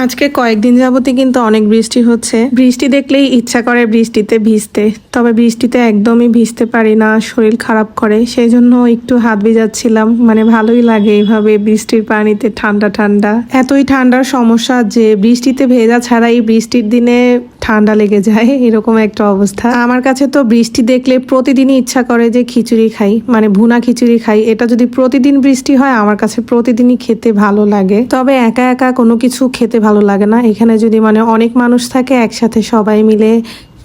আজকে কয়েকদিন যাবতই কিন্তু অনেক বৃষ্টি হচ্ছে। বৃষ্টি দেখলেই ইচ্ছা করে বৃষ্টিতে ভিজতে, তবে বৃষ্টিতে একদমই ভিজতে পারি না, শরীর খারাপ করে। সেই জন্য একটু হাত ভিজাচ্ছিলাম, মানে ভালোই লাগে এইভাবে বৃষ্টির পানিতে ঠান্ডা ঠান্ডা। এতই ঠান্ডার সমস্যা যে বৃষ্টিতে ভেজা ছাড়াই বৃষ্টির দিনে ঠান্ডা লেগে যায়, এরকম একটা অবস্থা। আমার কাছে তো বৃষ্টি দেখলে প্রতিদিনই ইচ্ছা করে যে খিচুড়ি খাই, মানে ভুনা খিচুড়ি খাই। এটা যদি প্রতিদিন বৃষ্টি হয় আমার কাছে প্রতিদিনই খেতে ভালো লাগে। তবে একা একা কোনো কিছু খেতে ভালো লাগে না। এখানে যদি মানে অনেক মানুষ থাকে একসাথে সবাই মিলে,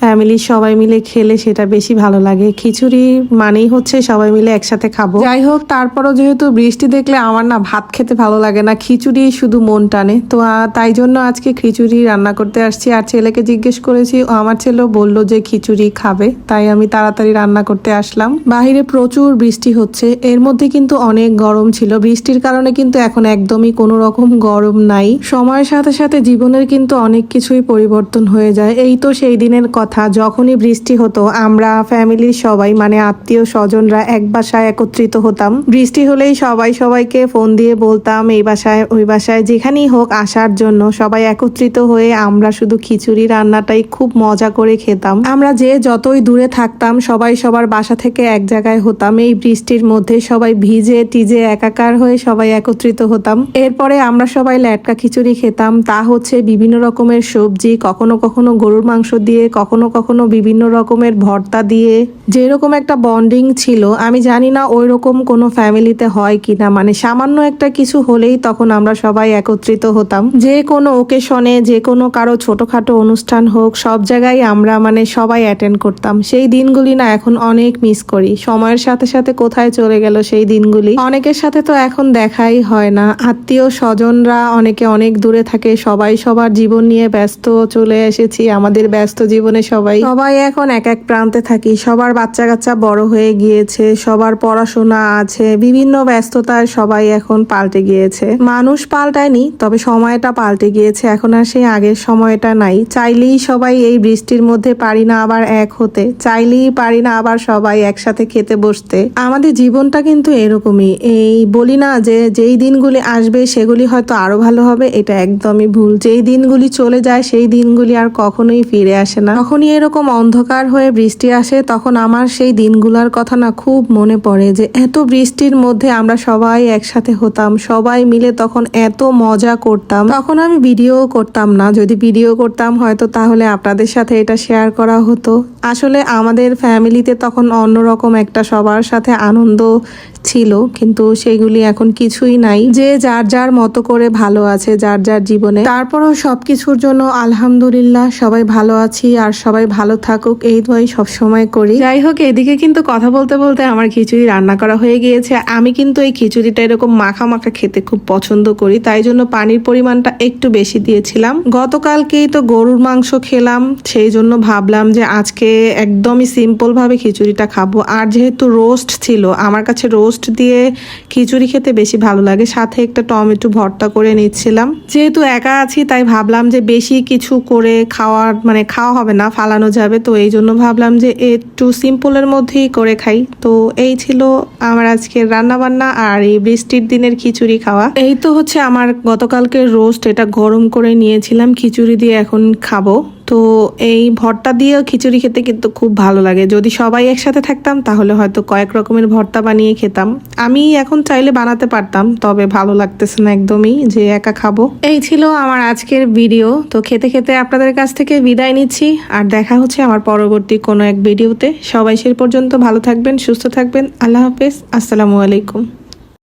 ফ্যামিলির সবাই মিলে খেলে সেটা বেশি ভালো লাগে। খিচুড়ি মানেই হচ্ছে সবাই মিলে একসাথে খাবো। যাই হোক, তারপরও যেহেতু বৃষ্টি দেখলে আমার না ভাত খেতে ভালো লাগে না, খিচুড়ি শুধু মন টানে। তো তাই জন্য আজকে খিচুড়ি রান্না করতে আসছি। আর ছেলেকে জিজ্ঞেস করেছি, আমার ছেলেও বললো যে খিচুড়ি খাবে, তাই আমি তাড়াতাড়ি রান্না করতে আসলাম। বাহিরে প্রচুর বৃষ্টি হচ্ছে, এর মধ্যে কিন্তু অনেক গরম ছিল। বৃষ্টির কারণে কিন্তু এখন একদমই কোনো রকম গরম নাই। সময়ের সাথে সাথে জীবনের কিন্তু অনেক কিছুই পরিবর্তন হয়ে যায়। এই তো সেই দিনের কথা, যখনই বৃষ্টি হতো আমরা ফ্যামিলির সবাই মানে আত্মীয় স্বজনরা এক বাসায় একত্রিত হতাম। বৃষ্টি হলেই সবাই সবাইকে ফোন দিয়ে বলতাম এই বাসায় ওই বাসায় যেখানেই হোক আসার জন্য। সবাই একত্রিত হয়ে আমরা শুধু খিচুড়ি রান্নাটাই খুব মজা করে খেতাম। আমরা যে যতই দূরে থাকতাম সবাই সবার বাসা থেকে এক জায়গায় হতাম। এই বৃষ্টির মধ্যে সবাই ভিজে টিজে একাকার হয়ে সবাই একত্রিত হতাম। এরপরে আমরা সবাই ল্যাটকা খিচুড়ি খেতাম। তা হচ্ছে বিভিন্ন রকমের সবজি, কখনো কখনো গরুর মাংস দিয়ে, কখনো কখনো বিভিন্ন রকমের ভর্তা দিয়ে। যেরকম একটা বন্ডিং ছিল, আমি জানি না ওই রকম কোনো ফ্যামিলিতে হয় কিনা। মানে সামান্য একটা কিছু হলেই তখন আমরা সবাই একত্রিত হতাম। যে কোনো ওকেশনে, যে কোনো কারো ছোটখাটো অনুষ্ঠান হোক, সব জায়গায় আমরা মানে সবাই অ্যাটেন্ড করতাম। সেই দিনগুলি না এখন অনেক মিস করি। সময়ের সাথে সাথে কোথায় চলে গেল সেই দিনগুলি। অনেকের সাথে তো এখন দেখাই হয় না। আত্মীয় স্বজনরা অনেকে অনেক দূরে থাকে, সবাই সবার জীবন নিয়ে ব্যস্ত। চলে এসেছি আমাদের ব্যস্ত জীবনে সবাই এখন এক এক প্রান্তে থাকি। সবার বাচ্চা কাচ্চা বড় হয়ে গিয়েছে, সবার পড়াশোনা আছে, বিভিন্ন ব্যস্ততায় সবাই এখন পাল্টে গিয়েছে। মানুষ পাল্টায়নি, তবে সময়টা পাল্টে গিয়েছে। এখন আর সেই আগের সময়টা নাই। চাইলেই সবাই এই বৃষ্টির মধ্যে পারি না আবার এক হতে, চাইলেই পারি না আবার সবাই একসাথে খেতে বসতে। আমাদের জীবনটা কিন্তু এরকমই। এই বলি না যে যেই দিনগুলি আসবে সেগুলি হয়তো আরো ভালো হবে, এটা একদমই ভুল। যেই দিনগুলি চলে যায় সেই দিনগুলি আর কখনোই ফিরে আসে না। তখনই এরকম অন্ধকার হয়ে বৃষ্টি আসে, তখন আমার সেই দিনগুলোর কথা না খুব মনে পড়ে যে এত বৃষ্টির মধ্যে আমরা সবাই একসাথে হতাম, সবাই মিলে তখন এত মজা করতাম। তখন আমি ভিডিও করতাম না, যদি ভিডিও করতাম হয়তো তাহলে আপনাদের সাথে এটা শেয়ার করা হতো। আসলে আমাদের ফ্যামিলিতে তখন অন্যরকম একটা সবার সাথে আনন্দ ছিল, কিন্তু সেগুলি এখন কিছুই নাই। যে যার যার মতো করে ভালো আছে যার যার জীবনে। তারপরও সবকিছুর জন্য আলহামদুলিল্লাহ সবাই ভালো আছি, আর সবাই ভালো থাকুক এই দোয়াই সবসময় করি। যাই হোক, এদিকে কিন্তু কথা বলতে বলতে আমার খিচুড়ি রান্না করা হয়ে গিয়েছে। আমি কিন্তু এই খিচুড়িটা এরকম মাখা মাখা খেতে খুব পছন্দ করি, তাই জন্য পানির পরিমাণটা একটু বেশি দিয়েছিলাম। গতকালকেই তো গরুর মাংস খেলাম, সেই জন্য ভাবলাম যে আজকে একদমই সিম্পল ভাবে খিচুড়িটা খাবো। আর যেহেতু রোস্ট ছিল, আমার কাছে রোস্ট দিয়ে খিচুড়ি খেতে বেশি ভালো লাগে। সাথে একটা টমেটো ভর্তা করে নিচ্ছিলাম। যেহেতু একা আছি তাই ভাবলাম যে বেশি কিছু করে খাওয়া হবে না, ফালানো যাবে। তো এই জন্য ভাবলাম যে একটু সিম্পলের মধ্যেই করে খাই। তো এই ছিল আমার আজকের রান্না বান্না আর এই বৃষ্টির দিনের খিচুড়ি খাওয়া। এই তো হচ্ছে আমার গতকালকের রোস্ট, এটা গরম করে নিয়েছিলাম, খিচুড়ি দিয়ে এখন খাবো। তো এই ভর্তা দিয়েও খিচুড়ি খেতে কিন্তু খুব ভালো লাগে। যদি সবাই একসাথে থাকতাম তাহলে হয়তো কয়েক রকমের ভর্তা বানিয়ে খেতাম। আমি এখন চাইলে বানাতে পারতাম, তবে ভালো লাগতেছে না একদমই যে একা খাবো। এই ছিল আমার আজকের ভিডিও। তো খেতে খেতে আপনাদের কাছ থেকে বিদায় নিচ্ছি, আর দেখা হচ্ছে আমার পরবর্তী কোনো এক ভিডিওতে। সবাই সে পর্যন্ত ভালো থাকবেন, সুস্থ থাকবেন। আল্লাহ হাফেজ, আসসালামু আলাইকুম।